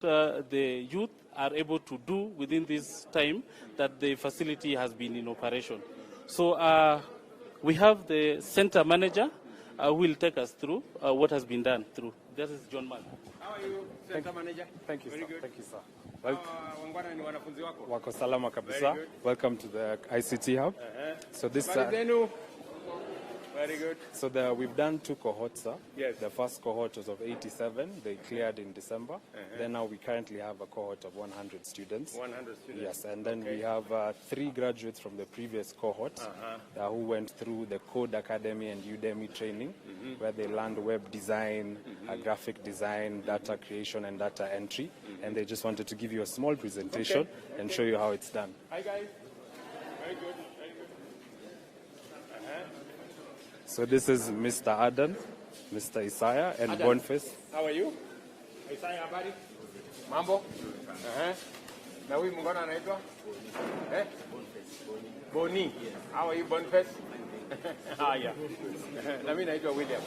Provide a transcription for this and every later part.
the youth are able to do within this time that the facility has been in operation. So we have the center manager who will take us through what has been done through. This is John Mann. How are you, center manager? Thank you, Very sir. good. Thank you, sir. Well, Wangwana ni wanafunzi wako? wako salama kabisa. Very good. Welcome to the ICT Hub. So this Habari zenu? Very good. so we've done 2 cohorts, sir. Yes. The first cohort was of 87. They cleared in December. Then now we currently have a cohort of 100 students. 100 students. Yes, and then we have 3 graduates from the previous cohort who went through the Code Academy and Udemy training, where they learned web design, graphic design, data creation, and data entry. And they just wanted to give you a small presentation and show you how it's done. Hi guys. Very good. Very good. So this is Mr. Adan, Mr. Isaiah, and Adan. Boniface. How are you? Isaiah, habari? Mambo? Na huyu mungana anaitwa? Boni. How are you, Boniface? Haya. Na mimi naitwa William.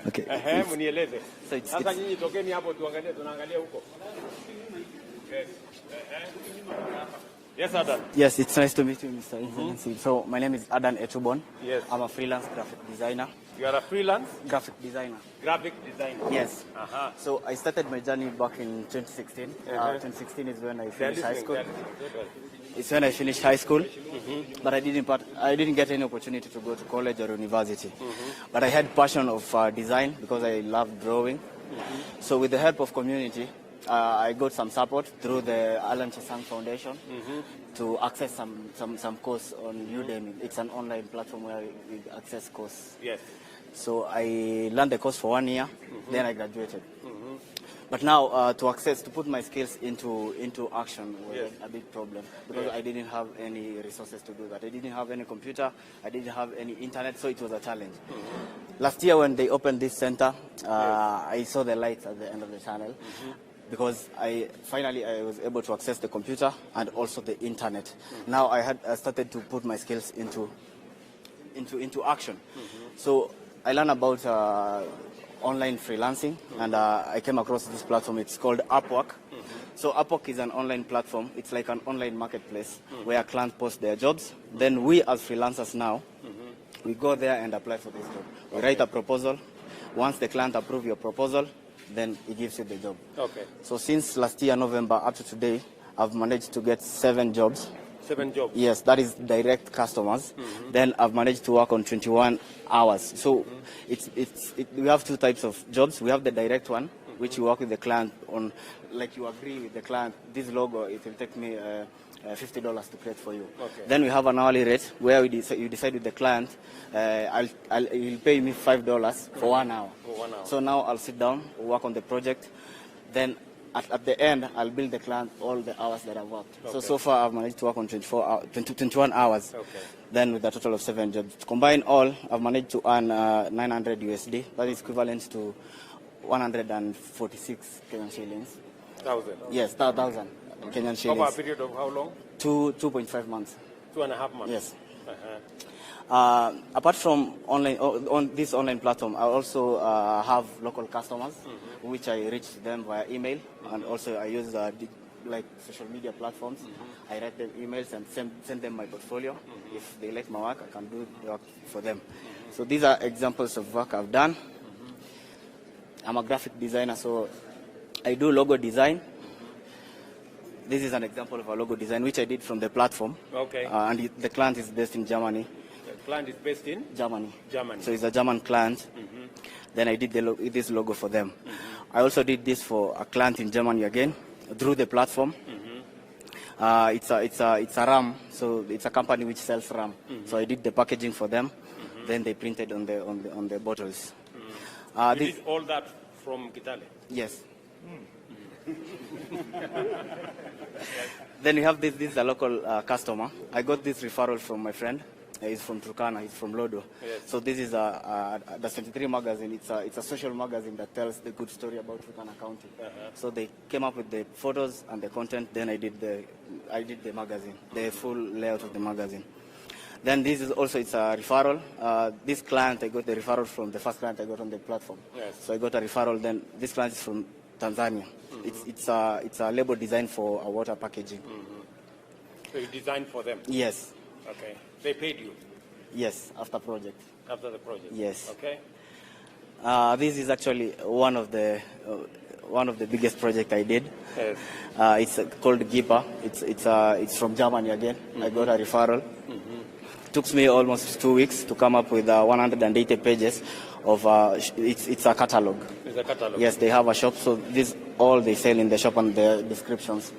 Okay. Munieleze. So it's- Sasa nyinyi tokeni hapo tunaangalia huko. Yes. Yes, Adan. Yes, it's nice to meet you, Mr. Excellency. So my name is Adan Etubon. Yes. I'm a freelance graphic designer. You are a freelance Graphic designer. graphic designer. Yes. Uh-huh. So I started my journey back in 2016. 2016 is when I finished high school. It's when I finished high school, but I didn't get any opportunity to go to college or university. But I had passion of design because I love drawing. So with the help of community, I got some support through the Alan Chesang Foundation to access some course on Udemy. It's an online platform where we access course. Yes. So I learned the course for 1 year, then I graduated. But now to put my skills into action was a big problem because I didn't have any resources to do that. I didn't have any computer, I didn't have any internet, so it was a challenge. Last year when they opened this center, I saw the lights at the end of the tunnel. Because I was able to access the computer and also the internet. Now I started to put my skills into action. So I learned about online freelancing, and I came across this platform. It's called Upwork. So Upwork is an online platform. It's like an online marketplace where clients post their jobs. Then we as freelancers now, we go there and apply for this job. We write a proposal. Once the client approves your proposal, then it gives you the job. Okay. So since last year, November, up to today, I've managed to get 7 jobs. 7 jobs. Yes, that is direct customers. Then I've managed to work on 21 hours. So we have 2 types of jobs. We have the direct one, which you work with the client on, like you agree with the client, this logo, it will take me $50 to create for you. Okay. Then we have an hourly rate where you decide with the client, you'll pay me $5 for 1 hour. For 1 hour. So now I'll sit down, work on the project. Then at the end, I'll bill the client all the hours that I've worked. Okay. So far I've managed to work on 21 hours. Okay. Then with a total of 7 jobs. To combine all, I've managed to earn 900 USD. That is equivalent to 146 Kenyan shillings. 1,000. Yes, 1,000 Kenyan shillings. Over a period of how long? 2.5 months. 2.5 months. Yes. Uh-huh. Apart from on this online platform, I also have local customers, which I reach them via email, and also I use like social media platforms. I write them emails and send them my portfolio. If they like my work, I can do the work for them. So these are examples of work I've done. I'm a graphic designer, so I do logo design. This is an example of a logo design, which I did from the platform. Okay. And the client is based in Germany. The client is based in Germany. Germany. So it's a German client. Then I did this logo for them. I also did this for a client in Germany again through the platform. It's a RAM, so it's a company which sells RAM. So I did the packaging for them. Then they printed on the bottles. You did all that from Kitale? Yes. Then we have this is a local customer. I got this referral from my friend. He's from Turkana, he's from Lodo. Yes. So this is the 73 magazine. It's a social magazine that tells the good story about Turkana County. So they came up with the photos and the content. Then I did the magazine, the full layout of the magazine. Then this is also, it's a referral. This client, I got the referral from the first client I got on the platform. Yes. So I got a referral. Then this client is from Tanzania. It's a label designed for a water packaging. So you designed for them? Yes. Okay. They paid you? Yes, after project. After the project? Yes. Okay. This is actually one of the biggest projects I did. Yes. It's called GIPA. It's from Germany again. I got a referral. Took me almost 2 weeks to come up with 180 pages of it's a catalog. It's a catalog. Yes, they have a shop, so this all they sell in the shop and the descriptions.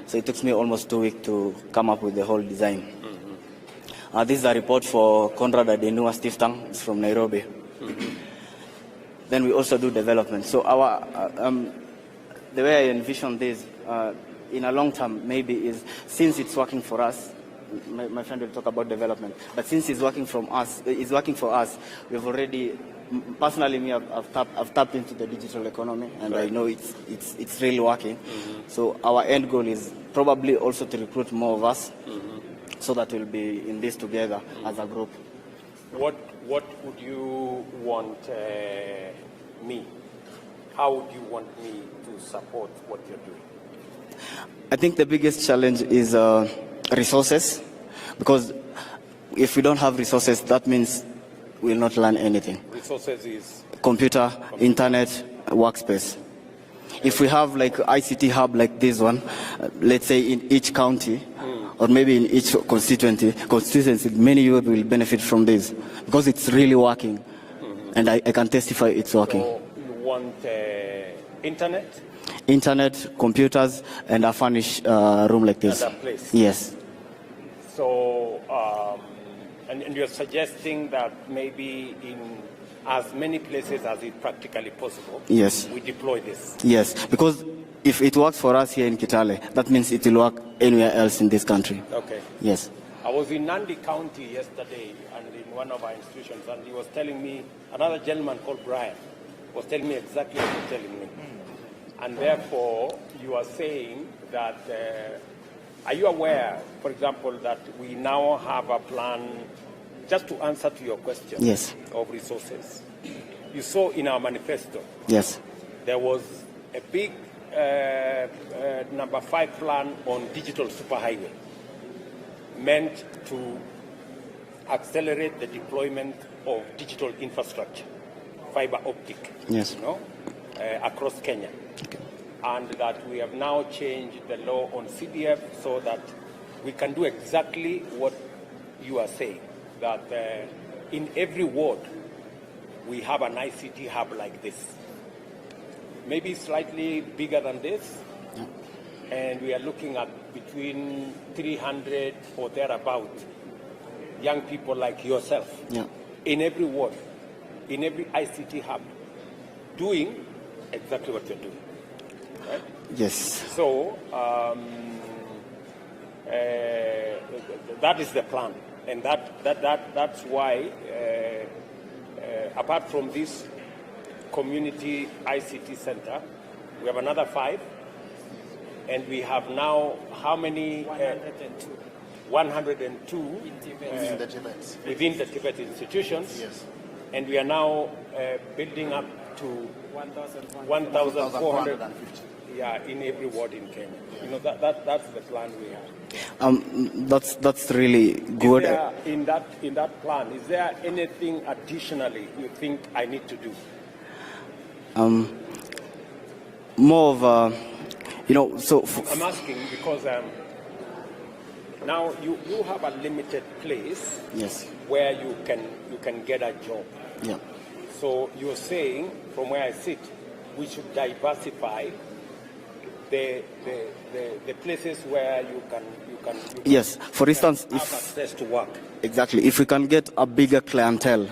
So it took me almost 2 weeks to come up with the whole design. This is a report for Konrad Adenauer Stiftung. It's from Nairobi. Then we also do development. So the way I envision this in a long term maybe is, since it's working for us, my friend will talk about development, but since it's working for us, we've already, personally me, I've tapped into the digital economy, and I know it's really working. So our end goal is probably also to recruit more of us, so that we'll be in this together as a group. What would you want me? How would you want me to support what you're doing? I think the biggest challenge is resources, because if we don't have resources, that means we'll not learn anything. Resources is? Computer, internet, workspace. If we have like ICT hub like this one, let's say in each county, or maybe in each constituency, many youth will benefit from this, because it's really working, and I can testify it's working. So you want internet? Internet, computers, and a furnished room like this. And a place? Yes. So, and you're suggesting that maybe in as many places as is practically possible, yes, we deploy this? Yes, because if it works for us here in Kitale, that means it will work anywhere else in this country. Okay. Yes. I was in Nandi County yesterday and in one of our institutions, and he was telling me, another gentleman called Brian was telling me exactly what you're telling me. And therefore, you are saying that, are you aware, for example, that we now have a plan, just to answer to your question, yes, of resources? You saw in our manifesto, yes, there was a big number 5 plan on digital superhighway, meant to accelerate the deployment of digital infrastructure, fiber optic, yes, across Kenya. Okay. And that we have now changed the law on CDF so that we can do exactly what you are saying, that in every ward we have an ICT hub like this, maybe slightly bigger than this, and we are looking at between 300 or thereabout young people like yourself, in every ward, in every ICT hub, doing exactly what you're doing. Right? yes. So that is the plan, and that's why, apart from this community ICT center, we have another 5, and we have now how many? 102. 102 within the Tibet institutions. Yes. And we are now building up to 1,450. Yeah, in every ward in Kenya. That's the plan we have. That's really good. In that plan, is there anything additionally you think I need to do? More of so. I'm asking because now you have a limited place, Yes. where you can get a job. Yeah. So you're saying, from where I sit, we should diversify the places where you can Yes. For instance, have access to work. Exactly. If we can get a bigger clientele,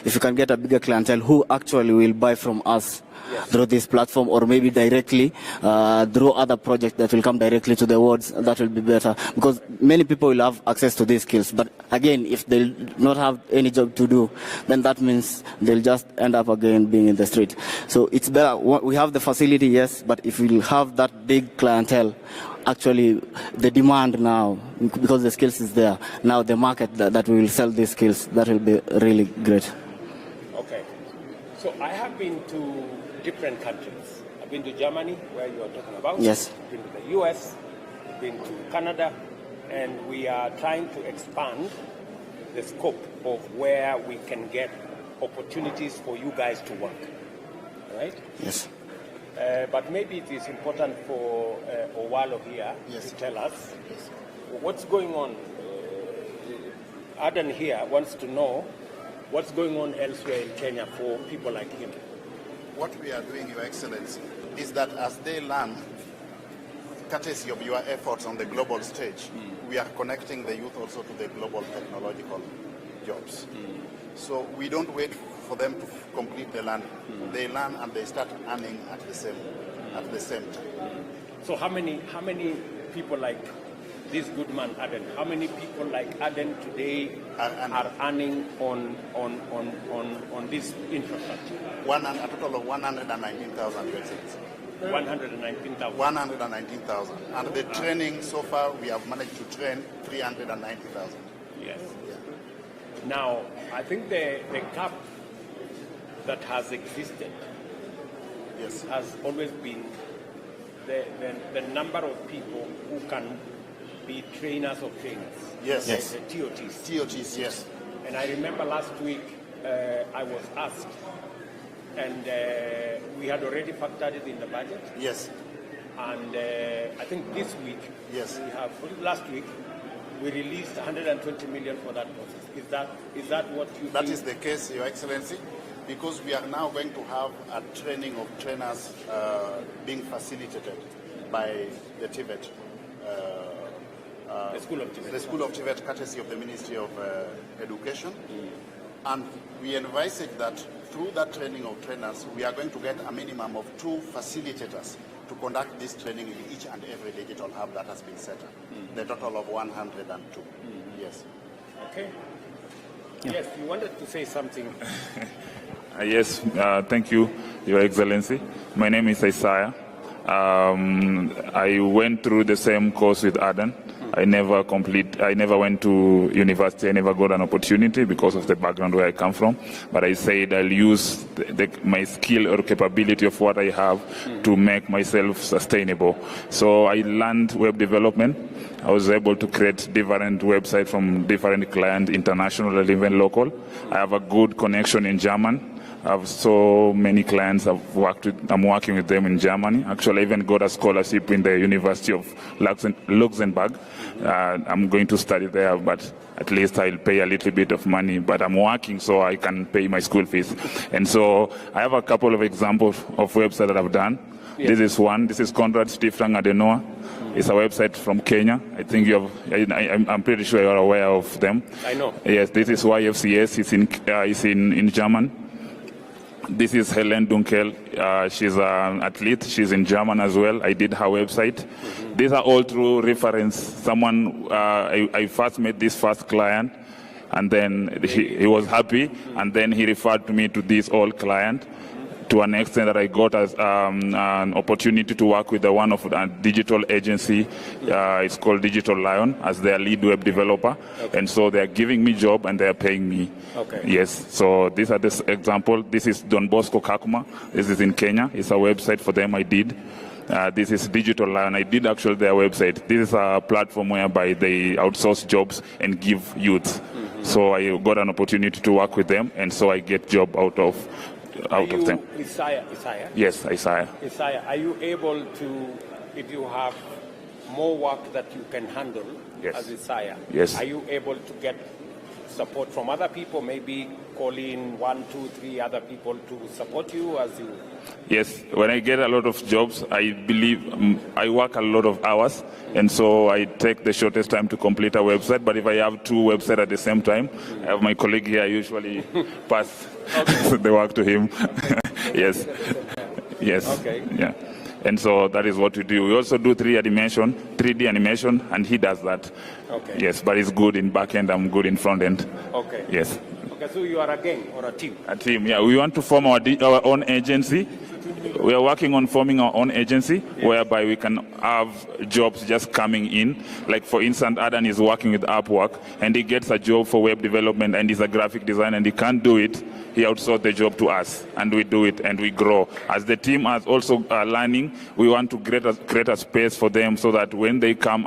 if we can get a bigger clientele who actually will buy from us through this platform, or maybe directly through other projects that will come directly to the wards, that will be better. Because many people will have access to these skills. But again, if they'll not have any job to do, then that means they'll just end up again being in the street. So it's better. We have the facility, yes, but if we'll have that big clientele, actually the demand now, because the skills is there, now the market that we will sell these skills, that will be really great. Okay. So I have been to different countries. I've been to Germany, where you are talking about. Yes. I've been to the US, I've been to Canada, and we are trying to expand the scope of where we can get opportunities for you guys to work. Right? Yes. But maybe it is important for Owalo here to tell us what's going on. Adan here wants to know what's going on elsewhere in Kenya for people like him. What we are doing, Your Excellency, is that as they learn, courtesy of your efforts on the global stage, we are connecting the youth also to the global technological jobs. So we don't wait for them to complete the learning. They learn and they start earning at the same time. So how many people like this good man Aden? How many people like Aden today are earning on this infrastructure? A total of 119,000 persons. 119,000. 119,000. And the training so far, we have managed to train 390,000. Yes. Now, I think the gap that has existed has always been the number of people who can be trainers of trainers. Yes. The TOTs. TOTs, yes. And I remember last week I was asked, and we had already factored it in the budget. Yes. And I think this week, last week, we released 120 million for that process. Is that what you That think? is the case, Your Excellency, because we are now going to have a training of trainers being facilitated by the TVET. The School of TVET. The School of TVET, courtesy of the Ministry of Education. And we envisage that through that training of trainers, we are going to get a minimum of 2 facilitators to conduct this training in each and every digital hub that has been set up. The total of 102. Yes. Okay. Yes, you wanted to say something. Yes, thank you, Your Excellency. My name is Isaiah. I went through the same course with Adan. I never went to university. I never got an opportunity because of the background where I come from. But I said I'll use my skill or capability of what I have to make myself sustainable. So I learned web development. I was able to create different websites from different clients, international and even local. I have a good connection in German. I have so many clients I'm working with them in Germany. Actually, I even got a scholarship in the University of Luxembourg. I'm going to study there, but at least I'll pay a little bit of money. But I'm working so I can pay my school fees. And so I have a couple of examples of websites that I've done. Yes. This is one. This is Conrad Stiftung Adenoa. It's a website from Kenya. I think I'm pretty sure you're aware of them. I know. Yes, this is YFCS. It's in German. This is Helen Dunkel. She's an athlete. She's in German as well. I did her website. These are all through reference. Someone, I first met this first client, and then he was happy, and then he referred to me to this old client, to an extent that I got as an opportunity to work with one of a digital agency. It's called Digital Lion as their lead web developer. Okay. And so they're giving me job and they're paying me. Okay. Yes. So these are the example. This is Don Bosco Kakuma. This is in Kenya. It's a website for them I did. This is Digital Lion. I did actually their website. This is a platform whereby they outsource jobs and give youth. So I got an opportunity to work with them, and so I get job out of them. Isaiah? Yes, Isaiah. Isaiah, are you able to, if you have more work that you can handle as Isaiah, are you able to get support from other people, maybe call in 1, 2, 3 other people to support you as you? Yes, when I get a lot of jobs, I believe I work a lot of hours, and so I take the shortest time to complete a website. But if I have 2 websites at the same time, I have my colleague here, I usually pass the work to him. Yes. Okay. Yeah. And so that is what we do. We also do 3D animation, and he does that. Okay. Yes, but he's good in back end, I'm good in front end. Okay. Yes. Okay, so you are a gang or a team? A team, yeah. We want to form our own agency, We are working on forming our own agency whereby we can have jobs just coming in. Like for instance, Adan is working with Upwork and he gets a job for web development and he's a graphic designer and he can't do it. He outsourced the job to us and we do it and we grow. As the team is also learning, we want to create a space for them so that when they come